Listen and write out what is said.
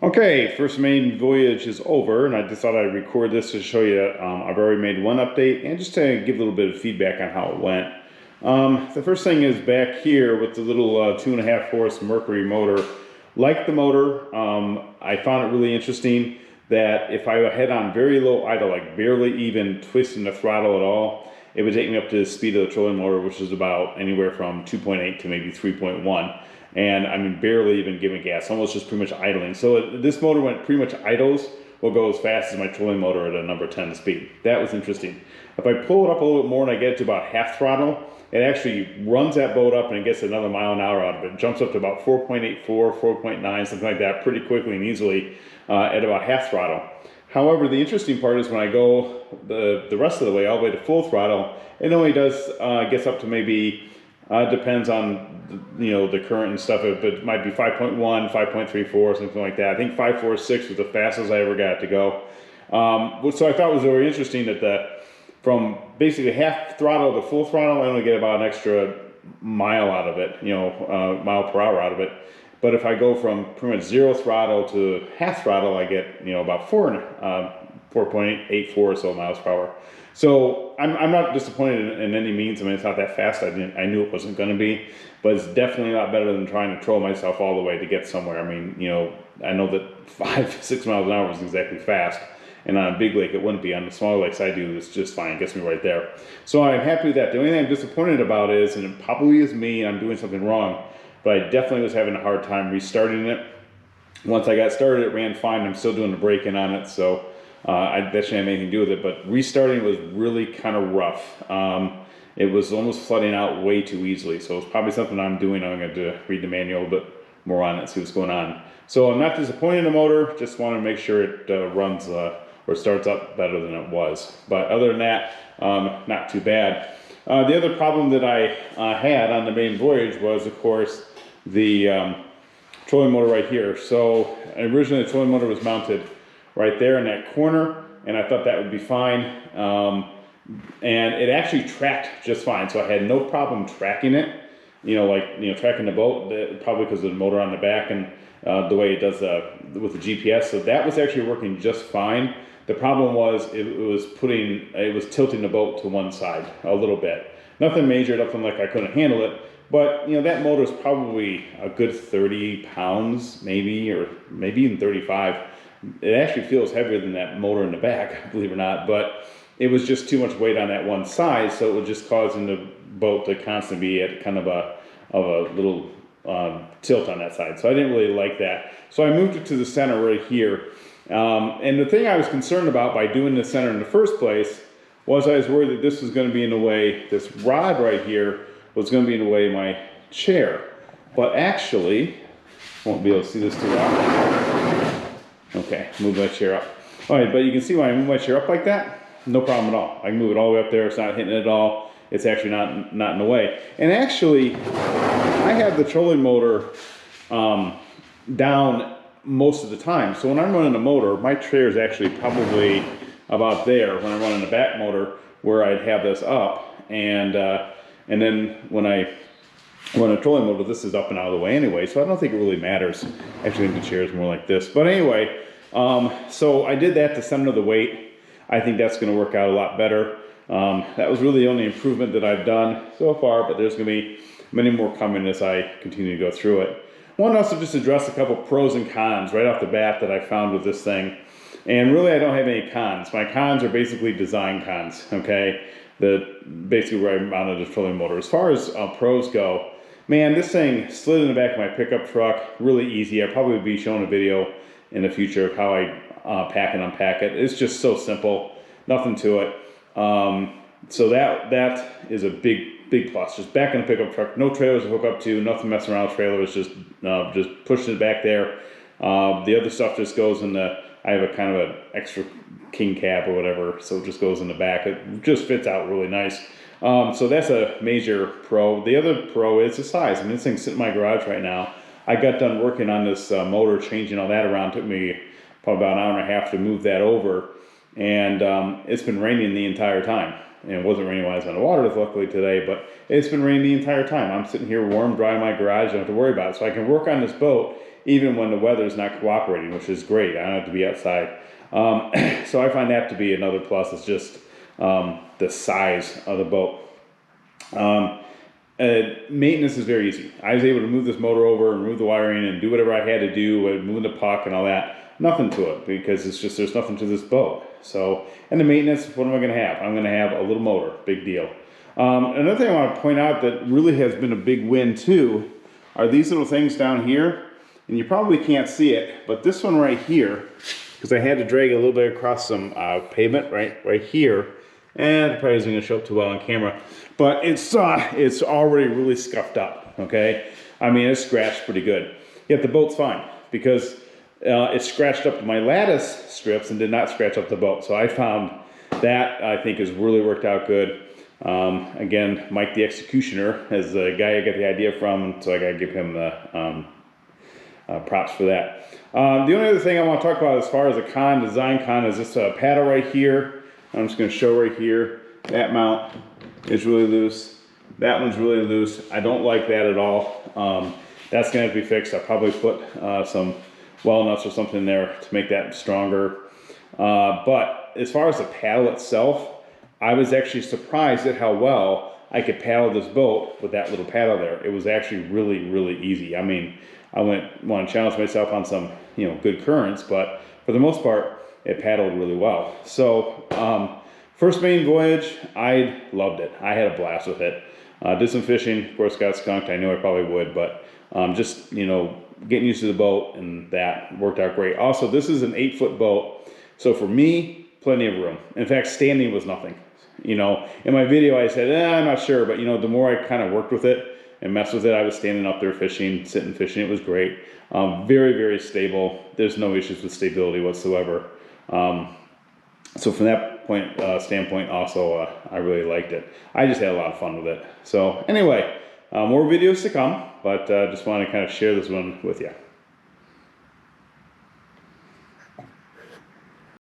Okay, first main voyage is over, and I just thought I'd record this to show you that I've already made one update and just to give a little bit of feedback on how it went. The first thing is back here with the little 2.5 horse Mercury motor. Like the motor, I found it really interesting that if I had on very low idle, like barely even twisting the throttle at all, it would take me up to the speed of the trolling motor, which is about anywhere from 2.8 to maybe 3.1. And I mean, barely even giving gas, almost just pretty much idling. So this motor went pretty much idles, will go as fast as my trolling motor at a number 10 speed. That was interesting. If I pull it up a little bit more and I get it to about half throttle, it actually runs that boat up and it gets another mile an hour out of it. It jumps up to about 4.84, 4.9, something like that, pretty quickly and easily at about half throttle. However, the interesting part is when I go the rest of the way, all the way to full throttle, it only does gets up to maybe, depends on the current and stuff, but it might be 5.1, 5.34, something like that. I think 5.46 was the fastest I ever got to go. So I thought it was very interesting that from basically half throttle to full throttle, I only get about an extra mile out of it, mile per hour out of it. But if I go from pretty much zero throttle to half throttle, I get about 4.84 or so miles per hour. So I'm not disappointed in any means. I mean, it's not that fast. I knew it wasn't going to be, but it's definitely not better than trying to troll myself all the way to get somewhere. I mean, I know that 5-6 miles an hour isn't exactly fast, and on a big lake it wouldn't be. On the smaller lakes I do, it's just fine. It gets me right there. So I'm happy with that. The only thing I'm disappointed about is, and it probably is me, I'm doing something wrong, but I definitely was having a hard time restarting it. Once I got started, it ran fine. I'm still doing the braking on it, so that shouldn't have anything to do with it. But restarting was really kind of rough. It was almost flooding out way too easily, so it's probably something I'm doing. I'm going to read the manual a bit more on it, see what's going on. So I'm not disappointed in the motor, just want to make sure it runs or starts up better than it was. But other than that, not too bad. The other problem that I had on the main voyage was, of course, the trolling motor right here. So originally the trolling motor was mounted right there in that corner, and I thought that would be fine. And it actually tracked just fine, so I had no problem tracking it. Tracking the boat, probably because of the motor on the back and the way it does with the GPS. So that was actually working just fine. The problem was it was tilting the boat to one side a little bit. Nothing major, nothing like I couldn't handle it. But that motor is probably a good 30 pounds, maybe, or maybe even 35. It actually feels heavier than that motor in the back, believe it or not. But it was just too much weight on that one side, so it was just causing the boat to constantly be at kind of a little tilt on that side. So I didn't really like that. So I moved it to the center right here. And the thing I was concerned about by doing the center in the first place was I was worried that this was going to be in the way, this rod right here was going to be in the way of my chair. But actually, won't be able to see this too well. Okay, move my chair up. All right, but you can see when I move my chair up like that, no problem at all. I can move it all the way up there. It's not hitting it at all. It's actually not in the way. And actually, I have the trolling motor down most of the time. So when I'm running the motor, my chair is actually probably about there when I'm running the back motor, where I'd have this up. And then when I run a trolling motor, this is up and out of the way anyway. So I don't think it really matters. Actually, I think the chair is more like this. But anyway, so I did that to center the weight. I think that's going to work out a lot better. That was really the only improvement that I've done so far, but there's going to be many more coming as I continue to go through it. I want to also just address a couple pros and cons right off the bat that I found with this thing. And really, I don't have any cons. My cons are basically design cons, okay? Basically where I mounted the trolling motor. As far as pros go, man, this thing slid in the back of my pickup truck, really easy. I'll probably be showing a video in the future of how I pack and unpack it. It's just so simple, nothing to it. So that is a big plus. Just back in the pickup truck, no trailers to hook up to, nothing messing around with trailer. It's just pushing it back there. The other stuff just goes in I have a kind of an extra king cab or whatever, so it just goes in the back. It just fits out really nice. So that's a major pro. The other pro is the size. I mean, this thing's sitting in my garage right now. I got done working on this motor, changing all that around. It took me probably about an hour and a half to move that over. And it's been raining the entire time. And it wasn't raining when I was on the water, luckily today, but it's been raining the entire time. I'm sitting here warm, dry in my garage. I don't have to worry about it. So I can work on this boat even when the weather's not cooperating, which is great. I don't have to be outside. So I find that to be another plus. It's just the size of the boat. Maintenance is very easy. I was able to move this motor over and remove the wiring and do whatever I had to do, moving the puck and all that. Nothing to it, because it's just, there's nothing to this boat. So, and the maintenance, what am I going to have? I'm going to have a little motor, big deal. Another thing I want to point out that really has been a big win too are these little things down here. And you probably can't see it, but this one right here, because I had to drag a little bit across some pavement right here, and it probably isn't going to show up too well on camera, but it's already really scuffed up. Okay, I mean it's scratched pretty good. Yet the boat's fine because it scratched up my lattice strips and did not scratch up the boat. So I found that I think has really worked out good. Again, Mike the Executioner is the guy I got the idea from, so I got to give him the props for that. The only other thing I want to talk about as far as a design con, is this paddle right here. I'm just going to show right here. That mount is really loose. That one's really loose. I don't like that at all. That's going to have to be fixed. I'll probably put some well nuts or something in there to make that stronger. But as far as the paddle itself, I was actually surprised at how well I could paddle this boat with that little paddle there. It was actually really, really easy. I mean, I want to challenge myself on some, good currents, but for the most part, it paddled really well. So, first main voyage, I loved it. I had a blast with it. Did some fishing, of course, got skunked. I knew I probably would, but just, getting used to the boat, and that worked out great. Also, this is an 8-foot boat, so for me, plenty of room. In fact, standing was nothing. In my video, I said, I'm not sure, but the more I kind of worked with it and messed with it, I was standing up there fishing, sitting fishing. It was great. Very, very stable. There's no issues with stability whatsoever. So from that standpoint, also, I really liked it. I just had a lot of fun with it. So anyway, more videos to come, but just want to kind of share this one with you.